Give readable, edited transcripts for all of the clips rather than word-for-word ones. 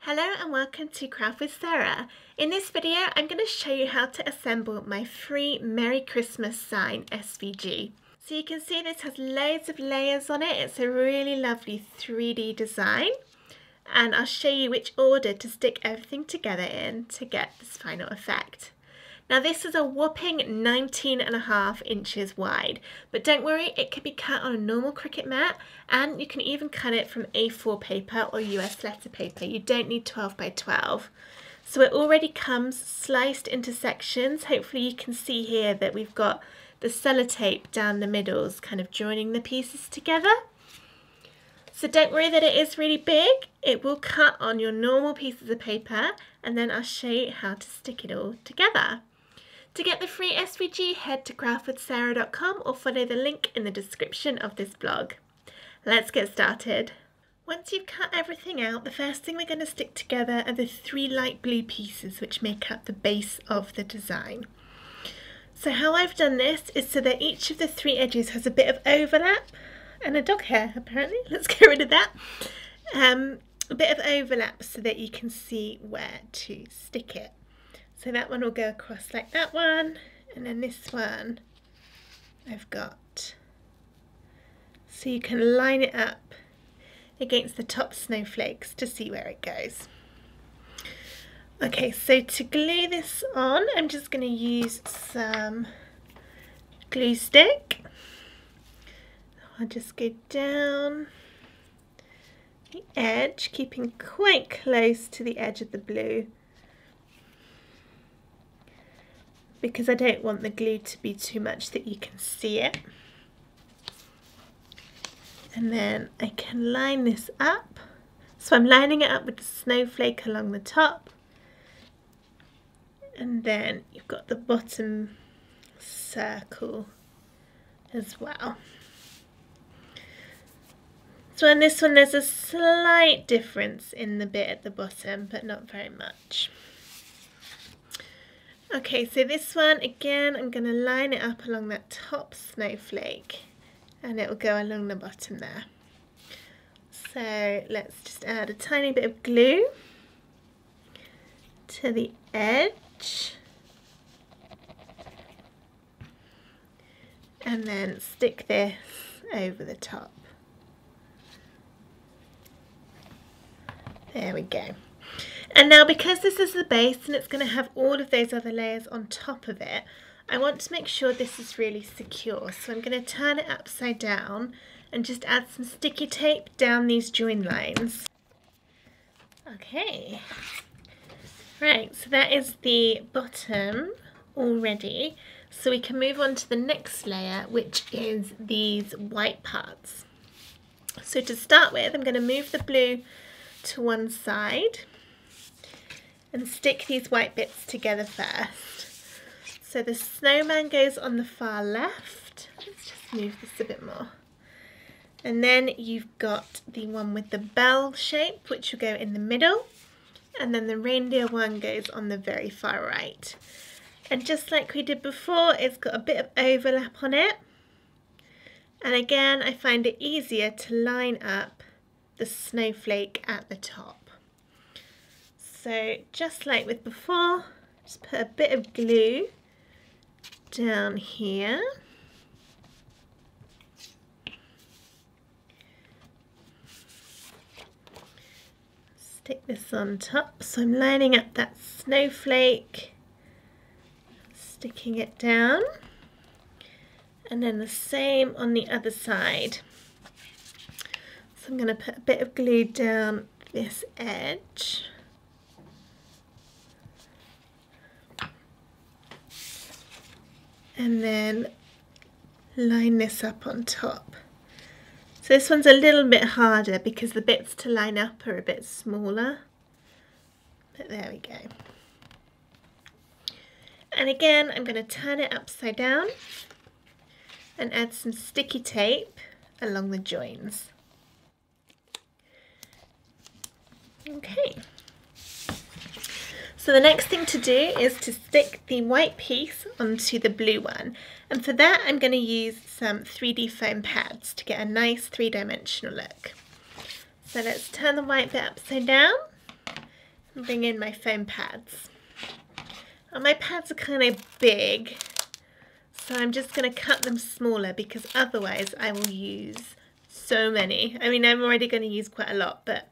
Hello and welcome to Craft with Sarah. In this video I'm going to show you how to assemble my free Merry Christmas sign SVG. So you can see this has loads of layers on it. It's a really lovely 3D design and I'll show you which order to stick everything together in to get this final effect. Now this is a whopping 19.5 inches wide, but don't worry, it can be cut on a normal Cricut mat and you can even cut it from A4 paper or US letter paper. You don't need 12 by 12. So it already comes sliced into sections. Hopefully you can see here that we've got the sellotape down the middles kind of joining the pieces together. So don't worry that it is really big. It will cut on your normal pieces of paper and then I'll show you how to stick it all together. To get the free SVG, head to craftwithsarah.com or follow the link in the description of this blog. Let's get started. Once you've cut everything out, the first thing we're going to stick together are the 3 light blue pieces which make up the base of the design. So how I've done this is so that each of the 3 edges has a bit of overlap and a dog hair apparently. Let's get rid of that. A bit of overlap so that you can see where to stick it. So that one will go across like that one, and then this one I've got. So you can line it up against the top snowflakes to see where it goes. Okay, so to glue this on, I'm just going to use some glue stick. I'll just go down the edge, keeping quite close to the edge of the blue, because I don't want the glue to be too much that you can see it. And then I can line this up. So I'm lining it up with the snowflake along the top. And then you've got the bottom circle as well. So on this one there's a slight difference in the bit at the bottom, but not very much. Okay, so this one, again, I'm going to line it up along that top snowflake and it will go along the bottom there. So let's just add a tiny bit of glue to the edge and then stick this over the top. There we go. And now because this is the base and it's going to have all of those other layers on top of it, I want to make sure this is really secure. So I'm going to turn it upside down and just add some sticky tape down these join lines. Okay. Right, so that is the bottom already. So we can move on to the next layer, which is these white parts. So to start with, I'm going to move the blue to one side and stick these white bits together first. So the snowman goes on the far left. Let's just move this a bit more. And then you've got the one with the bell shape, which will go in the middle. And then the reindeer one goes on the very far right. And just like we did before, it's got a bit of overlap on it. And again, I find it easier to line up the snowflake at the top. So just like with before, just put a bit of glue down here. Stick this on top. So I'm lining up that snowflake, sticking it down, and then the same on the other side. So I'm going to put a bit of glue down this edge. And then line this up on top. So this one's a little bit harder because the bits to line up are a bit smaller. But there we go. And again, I'm going to turn it upside down and add some sticky tape along the joins. Okay. So the next thing to do is to stick the white piece onto the blue one, and for that I'm going to use some 3D foam pads to get a nice 3-dimensional look. So let's turn the white bit upside down and bring in my foam pads. And my pads are kind of big, so I'm just going to cut them smaller because otherwise I will use so many. I mean, I'm already going to use quite a lot, but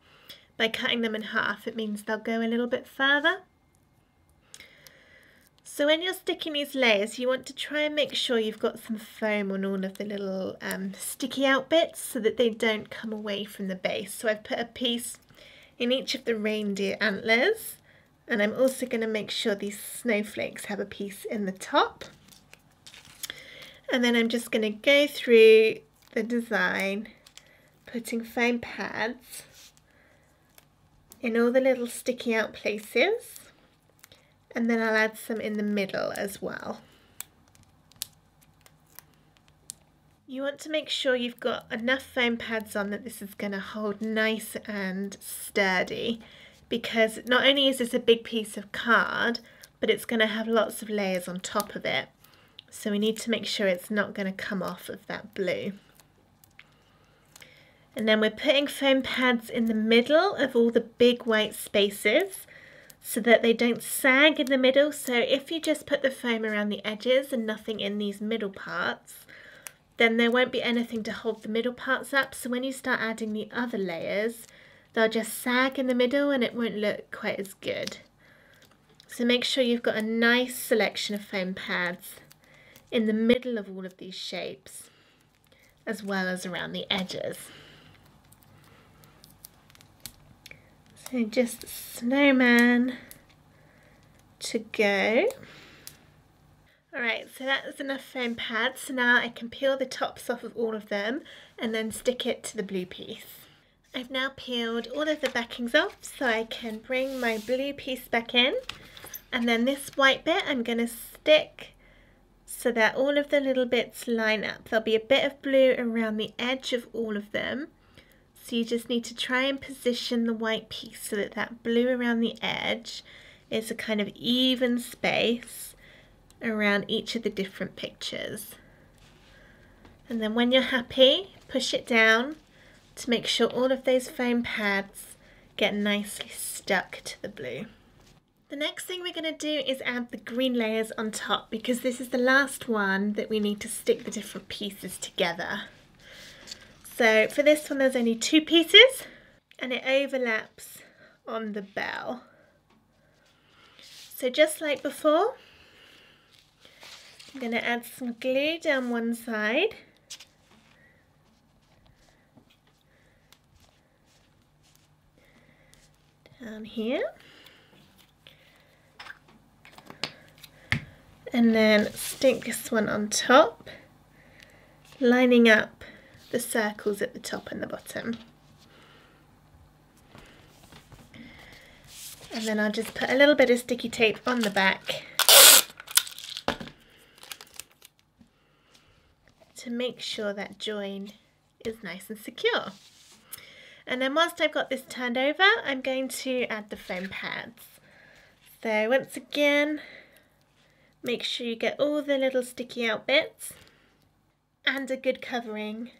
by cutting them in half it means they'll go a little bit further. So when you're sticking these layers, you want to try and make sure you've got some foam on all of the little sticky out bits so that they don't come away from the base. So I've put a piece in each of the reindeer antlers, and I'm also going to make sure these snowflakes have a piece in the top. And then I'm just going to go through the design, putting foam pads in all the little sticky out places. And then I'll add some in the middle as well. You want to make sure you've got enough foam pads on that this is going to hold nice and sturdy, because not only is this a big piece of card, but it's going to have lots of layers on top of it. So we need to make sure it's not going to come off of that blue. And then we're putting foam pads in the middle of all the big white spaces, so that they don't sag in the middle. So if you just put the foam around the edges and nothing in these middle parts, then there won't be anything to hold the middle parts up. So when you start adding the other layers, they'll just sag in the middle and it won't look quite as good. So make sure you've got a nice selection of foam pads in the middle of all of these shapes, as well as around the edges. So just snowman to go. Alright, so that's enough foam pads. So now I can peel the tops off of all of them and then stick it to the blue piece. I've now peeled all of the backings off so I can bring my blue piece back in. And then this white bit I'm going to stick so that all of the little bits line up. There'll be a bit of blue around the edge of all of them. So you just need to try and position the white piece so that that blue around the edge is a kind of even space around each of the different pictures. And then when you're happy, push it down to make sure all of those foam pads get nicely stuck to the blue. The next thing we're going to do is add the green layers on top, because this is the last one that we need to stick the different pieces together. So for this one there's only 2 pieces and it overlaps on the bell. So just like before, I'm going to add some glue down one side. Down here. And then stick this one on top, lining up the circles at the top and the bottom. And then I'll just put a little bit of sticky tape on the back to make sure that join is nice and secure. And then whilst I've got this turned over, I'm going to add the foam pads. So once again, make sure you get all the little sticky out bits and a good covering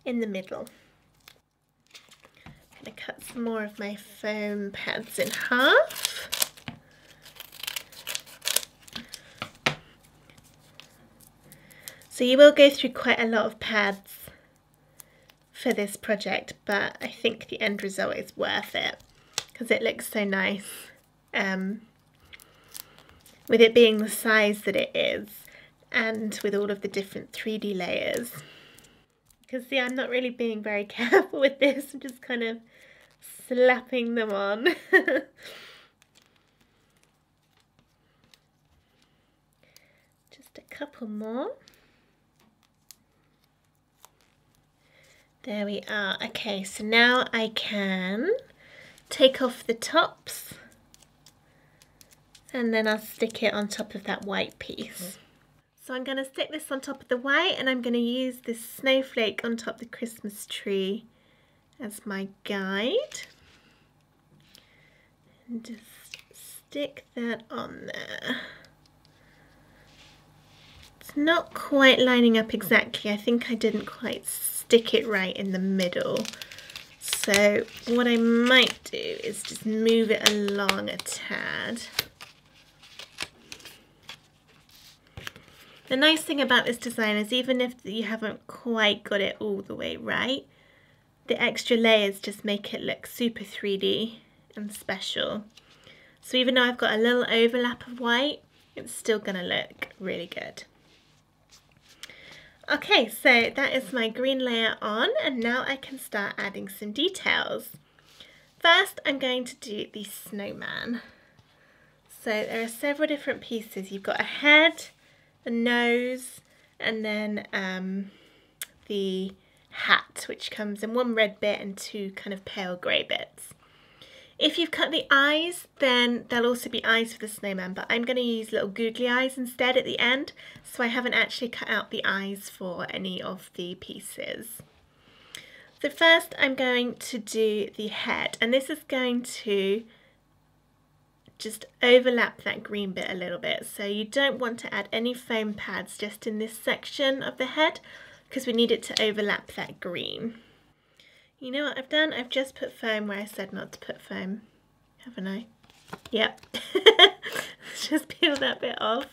in the middle. I'm going to cut some more of my foam pads in half. So you will go through quite a lot of pads for this project, but I think the end result is worth it because it looks so nice with it being the size that it is and with all of the different 3D layers. Because see, I'm not really being very careful with this, I'm just kind of slapping them on. Just a couple more. There we are. Okay, so now I can take off the tops and then I'll stick it on top of that white piece. So I'm going to stick this on top of the white and I'm going to use this snowflake on top of the Christmas tree as my guide. And just stick that on there. It's not quite lining up exactly. I think I didn't quite stick it right in the middle. So what I might do is just move it along a tad. The nice thing about this design is even if you haven't quite got it all the way right, the extra layers just make it look super 3D and special. So even though I've got a little overlap of white, it's still going to look really good. Okay, so that is my green layer on, and now I can start adding some details. First, I'm going to do the snowman. So there are several different pieces. You've got a head, a nose, and then the hat, which comes in one red bit and two kind of pale grey bits. If you've cut the eyes, then there'll also be eyes for the snowman, but I'm going to use little googly eyes instead at the end, so I haven't actually cut out the eyes for any of the pieces. So first I'm going to do the head, and this is going to just overlap that green bit a little bit. So you don't want to add any foam pads just in this section of the head, because we need it to overlap that green. You know what I've done? I've just put foam where I said not to put foam, haven't I? Yep. Just peel that bit off.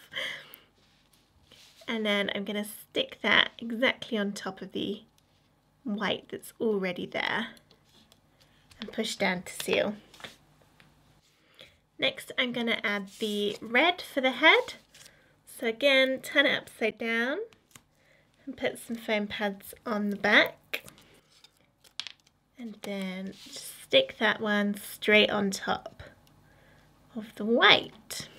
And then I'm going to stick that exactly on top of the white that's already there and push down to seal. Next I'm going to add the red for the head. So again, turn it upside down and put some foam pads on the back. And then just stick that one straight on top of the white.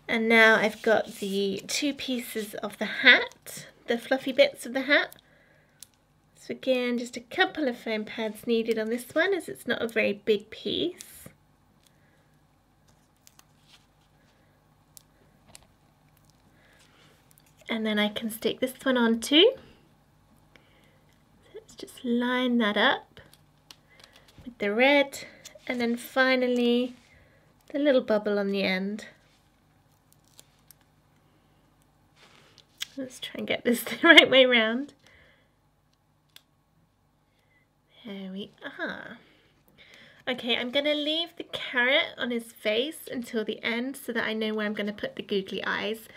And now I've got the two pieces of the hat, the fluffy bits of the hat. So again, just a couple of foam pads needed on this one as it's not a very big piece. And then I can stick this one on too. Just line that up with the red, and then finally the little bubble on the end. Let's try and get this the right way round. There we are. Okay, I'm going to leave the carrot on his face until the end so that I know where I'm going to put the googly eyes.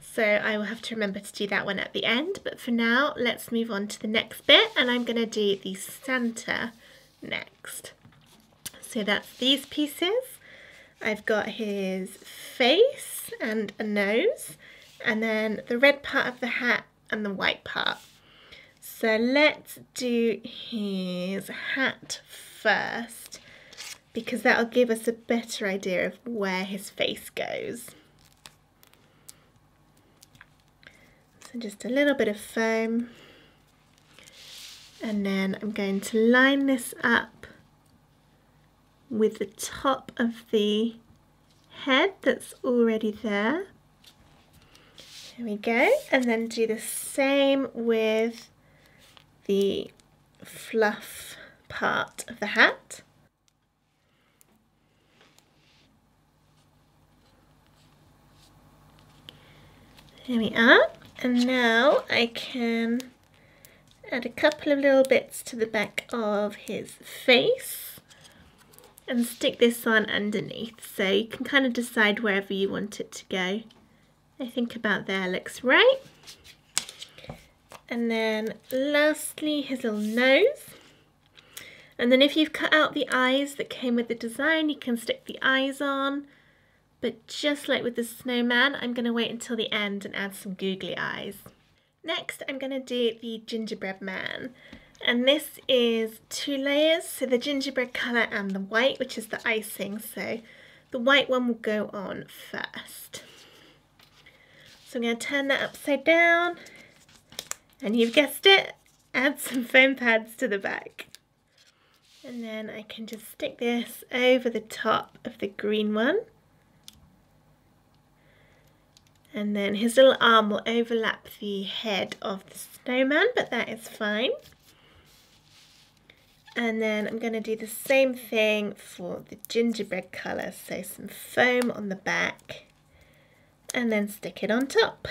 So I will have to remember to do that one at the end, but for now let's move on to the next bit, and I'm going to do the Santa next. So that's these pieces. I've got his face and a nose, and then the red part of the hat and the white part. So let's do his hat first, because that'll give us a better idea of where his face goes. So just a little bit of foam, and then I'm going to line this up with the top of the head that's already there. There we go, and then do the same with the fluff part of the hat. There we are. And now I can add a couple of little bits to the back of his face and stick this on underneath. So you can kind of decide wherever you want it to go. I think about there looks right. And then lastly, his little nose. And then if you've cut out the eyes that came with the design, you can stick the eyes on. But just like with the snowman, I'm going to wait until the end and add some googly eyes. Next, I'm going to do the gingerbread man. And this is 2 layers, so the gingerbread colour and the white, which is the icing. So the white one will go on first. So I'm going to turn that upside down. And you've guessed it, add some foam pads to the back. And then I can just stick this over the top of the green one. And then his little arm will overlap the head of the snowman, but that is fine. And then I'm going to do the same thing for the gingerbread colour, so some foam on the back and then stick it on top.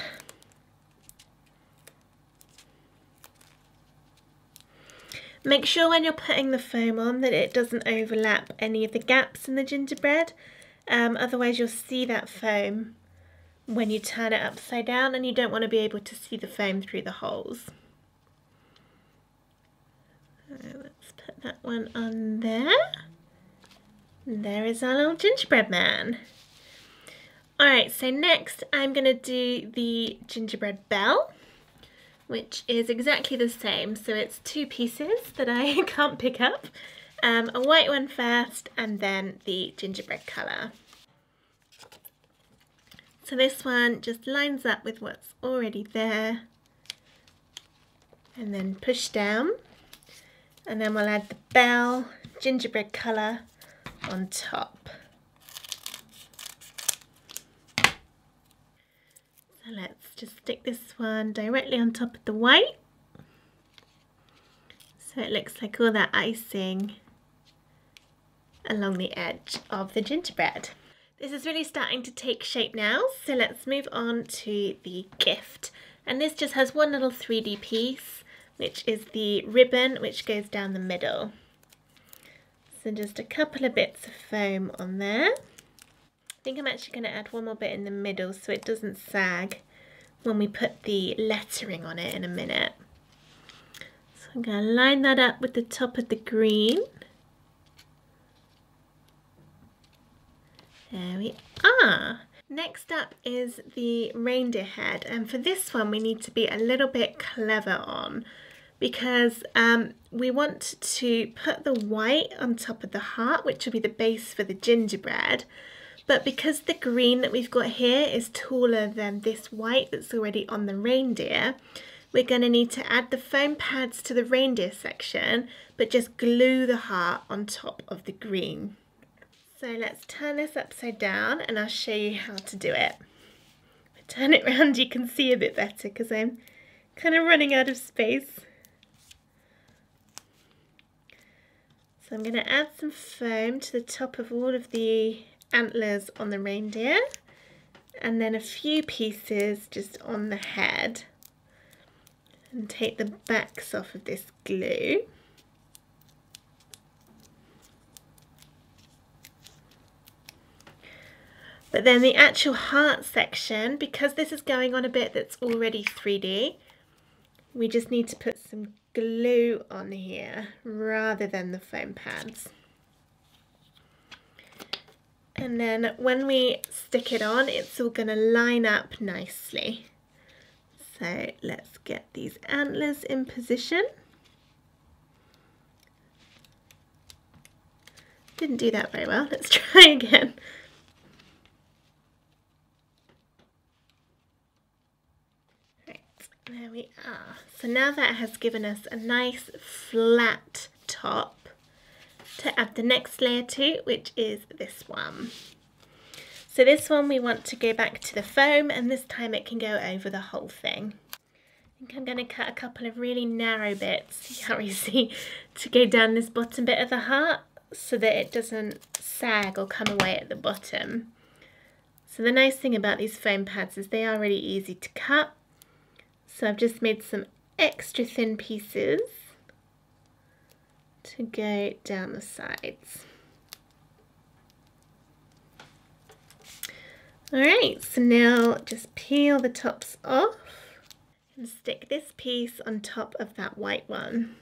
Make sure when you're putting the foam on that it doesn't overlap any of the gaps in the gingerbread, otherwise you'll see that foam when you turn it upside down and you don't want to be able to see the foam through the holes. So let's put that one on there. And there is our little gingerbread man. Alright, so next I'm going to do the gingerbread bell, which is exactly the same. So it's two pieces that I can't pick up. A white one first and then the gingerbread colour. So this one just lines up with what's already there and then push down, and then we'll add the bell gingerbread colour on top. So let's just stick this one directly on top of the white so it looks like all that icing along the edge of the gingerbread. This is really starting to take shape now, so let's move on to the gift. And this just has one little 3D piece, which is the ribbon which goes down the middle. So just a couple of bits of foam on there. I think I'm actually going to add one more bit in the middle so it doesn't sag when we put the lettering on it in a minute. So I'm going to line that up with the top of the green. There we are. Next up is the reindeer head, and for this one we need to be a little bit clever on, because we want to put the white on top of the heart, which will be the base for the gingerbread, but because the green that we've got here is taller than this white that's already on the reindeer, we're going to need to add the foam pads to the reindeer section, but just glue the heart on top of the green. So let's turn this upside down and I'll show you how to do it. If I turn it around you can see a bit better because I'm kind of running out of space. So I'm going to add some foam to the top of all of the antlers on the reindeer, and then a few pieces just on the head, and take the backs off of this glue. But then the actual heart section, because this is going on a bit that's already 3D, we just need to put some glue on here rather than the foam pads. And then when we stick it on, it's all going to line up nicely. So let's get these antlers in position. Didn't do that very well. Let's try again. There we are. So now that has given us a nice flat top to add the next layer to, which is this one. So this one we want to go back to the foam, and this time it can go over the whole thing. I think I'm going to cut a couple of really narrow bits, you can't really see, to go down this bottom bit of the heart so that it doesn't sag or come away at the bottom. So the nice thing about these foam pads is they are really easy to cut. So I've just made some extra thin pieces to go down the sides. Alright, so now just peel the tops off and stick this piece on top of that white one.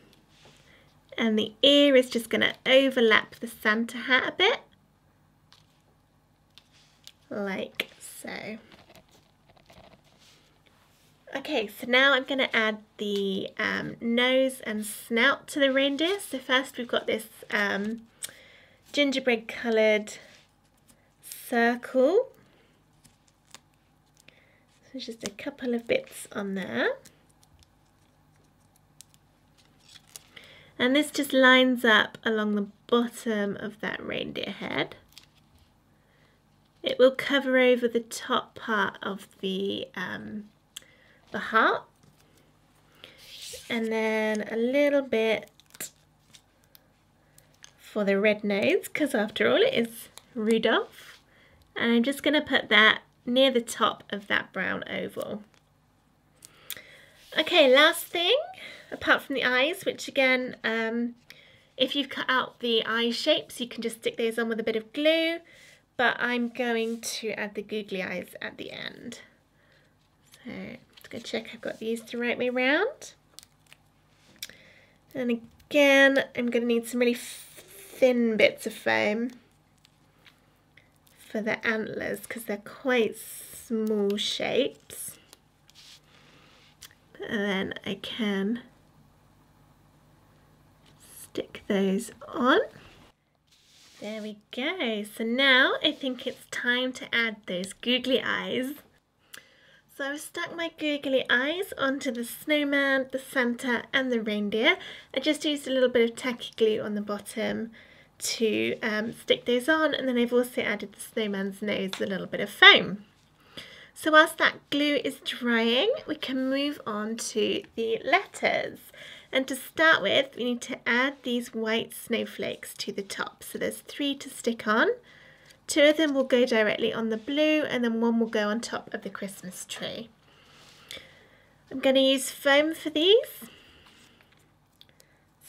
And the ear is just going to overlap the Santa hat a bit, like so. Okay, so now I'm going to add the nose and snout to the reindeer. So first we've got this gingerbread coloured circle. So just a couple of bits on there. And this just lines up along the bottom of that reindeer head. It will cover over the top part of the heart, and then a little bit for the red nose, because after all it is Rudolph, and I'm just going to put that near the top of that brown oval. Okay, last thing, apart from the eyes, which again, if you've cut out the eye shapes, you can just stick those on with a bit of glue, but I'm going to add the googly eyes at the end. So let's go check I've got these the right way round. And again, I'm going to need some really thin bits of foam for the antlers because they're quite small shapes. And then I can stick those on. There we go. So now I think it's time to add those googly eyes. So I've stuck my googly eyes onto the snowman, the Santa and the reindeer. I just used a little bit of tacky glue on the bottom to stick those on, and then I've also added the snowman's nose with a little bit of foam. So whilst that glue is drying, we can move on to the letters. And to start with, we need to add these white snowflakes to the top. So there's 3 to stick on. 2 of them will go directly on the blue, and then 1 will go on top of the Christmas tree. I'm going to use foam for these.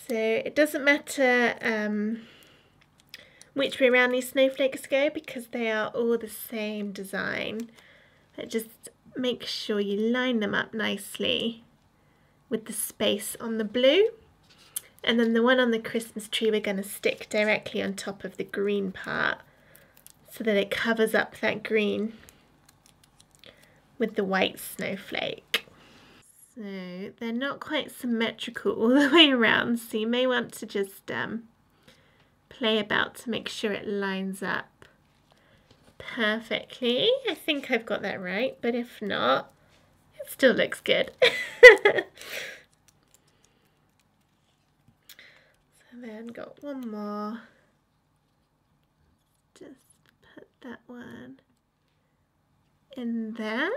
So it doesn't matter which way around these snowflakes go because they are all the same design. But just make sure you line them up nicely with the space on the blue. And then the one on the Christmas tree we're going to stick directly on top of the green part so that it covers up that green with the white snowflake. So they're not quite symmetrical all the way around, so you may want to just play about to make sure it lines up perfectly. I think I've got that right, but if not, it still looks good. So then got one more. Just put that one in there.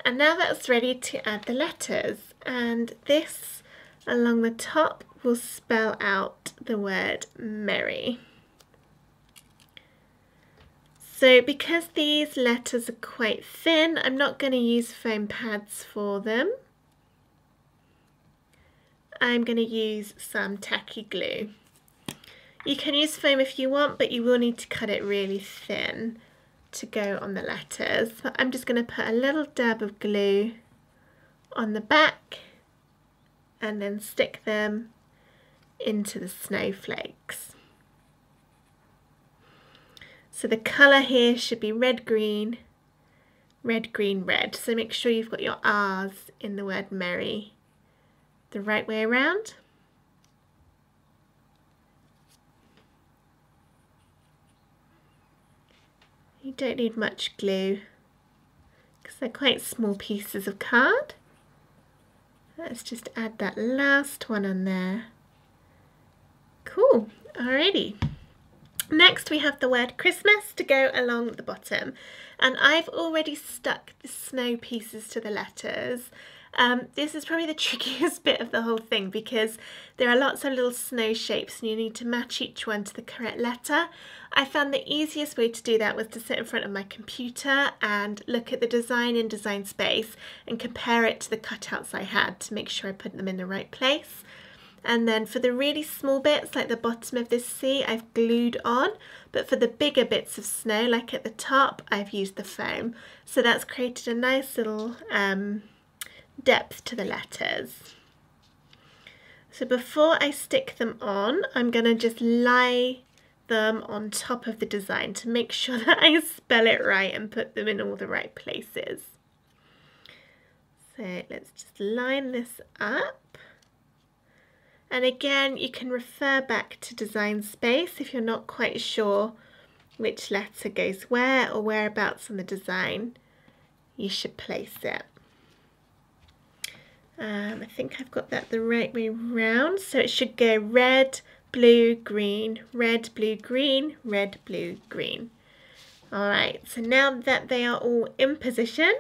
And now that's ready to add the letters. And this along the top will spell out the word merry. So because these letters are quite thin, I'm not going to use foam pads for them. I'm going to use some tacky glue. You can use foam if you want, but you will need to cut it really thin to go on the letters. But I'm just going to put a little dab of glue on the back and then stick them into the snowflakes. So the colour here should be red, green, red, green, red. So make sure you've got your R's in the word merry the right way around. You don't need much glue because they're quite small pieces of card. Let's just add that last one on there. Cool, alrighty. Next we have the word Christmas to go along the bottom, and I've already stuck the snow pieces to the letters. This is probably the trickiest bit of the whole thing because there are lots of little snow shapes and you need to match each one to the correct letter. I found the easiest way to do that was to sit in front of my computer and look at the design in Design Space and compare it to the cutouts I had to make sure I put them in the right place. And then for the really small bits, like the bottom of this C, I've glued on, but for the bigger bits of snow, like at the top, I've used the foam. So that's created a nice little depth to the letters. So before I stick them on, I'm going to just lie them on top of the design to make sure that I spell it right and put them in all the right places. So let's just line this up. And again, you can refer back to Design Space if you're not quite sure which letter goes where or whereabouts on the design you should place it. I think I've got that the right way round, so it should go red, blue, green, red, blue, green, red, blue, green. Alright, so now that they are all in position,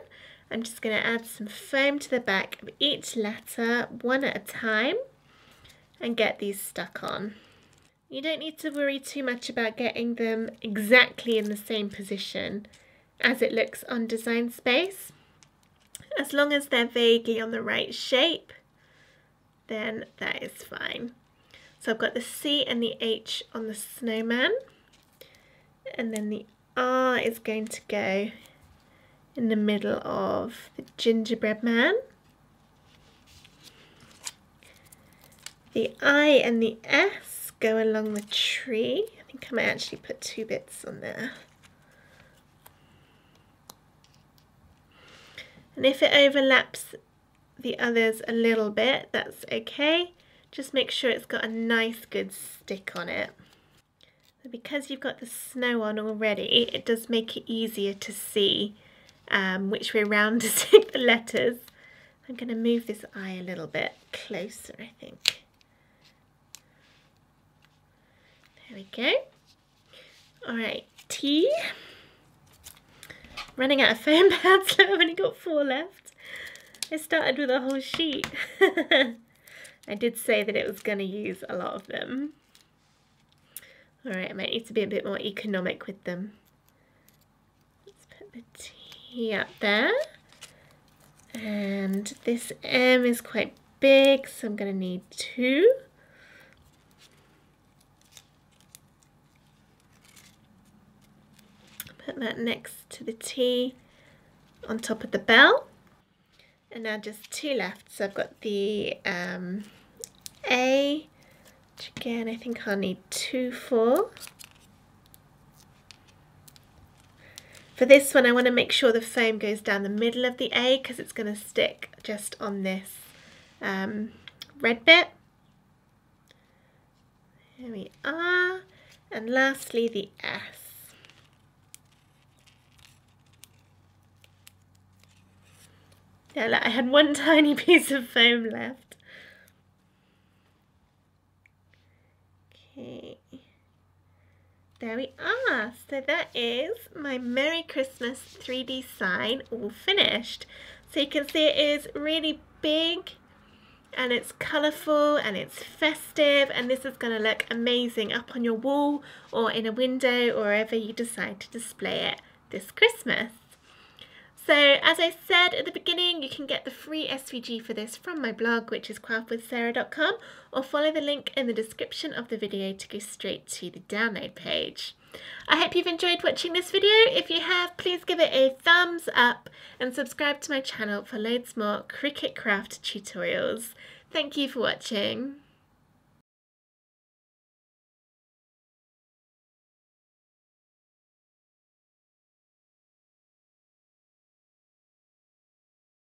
I'm just going to add some foam to the back of each letter one at a time and get these stuck on. You don't need to worry too much about getting them exactly in the same position as it looks on Design Space. As long as they're vaguely on the right shape, then that is fine. So I've got the C and the H on the snowman, and then the R is going to go in the middle of the gingerbread man. The I and the S go along the tree. I think I might actually put 2 bits on there. And if it overlaps the others a little bit, that's okay. Just make sure it's got a nice good stick on it. So because you've got the snow on already, it does make it easier to see which way round to stick the letters. I'm going to move this I a little bit closer, I think. There we go. Alright, T. Running out of foam pads, so I've only got 4 left. I started with a whole sheet. I did say that it was going to use a lot of them. Alright, I might need to be a bit more economic with them. Let's put the T up there. And this M is quite big, so I'm going to need 2. Put that next to the T on top of the bell. And now just 2 left. So I've got the A, which again I think I'll need 2 for. For this one I want to make sure the foam goes down the middle of the A because it's going to stick just on this red bit. Here we are. And lastly the S. Yeah, look, I had 1 tiny piece of foam left. Okay, there we are. So that is my Merry Christmas 3D sign all finished. So you can see it is really big and it's colourful and it's festive, and this is going to look amazing up on your wall or in a window or wherever you decide to display it this Christmas. So as I said at the beginning, you can get the free SVG for this from my blog, which is craftwithsarah.com, or follow the link in the description of the video to go straight to the download page. I hope you've enjoyed watching this video. If you have, please give it a thumbs up and subscribe to my channel for loads more Cricut craft tutorials. Thank you for watching.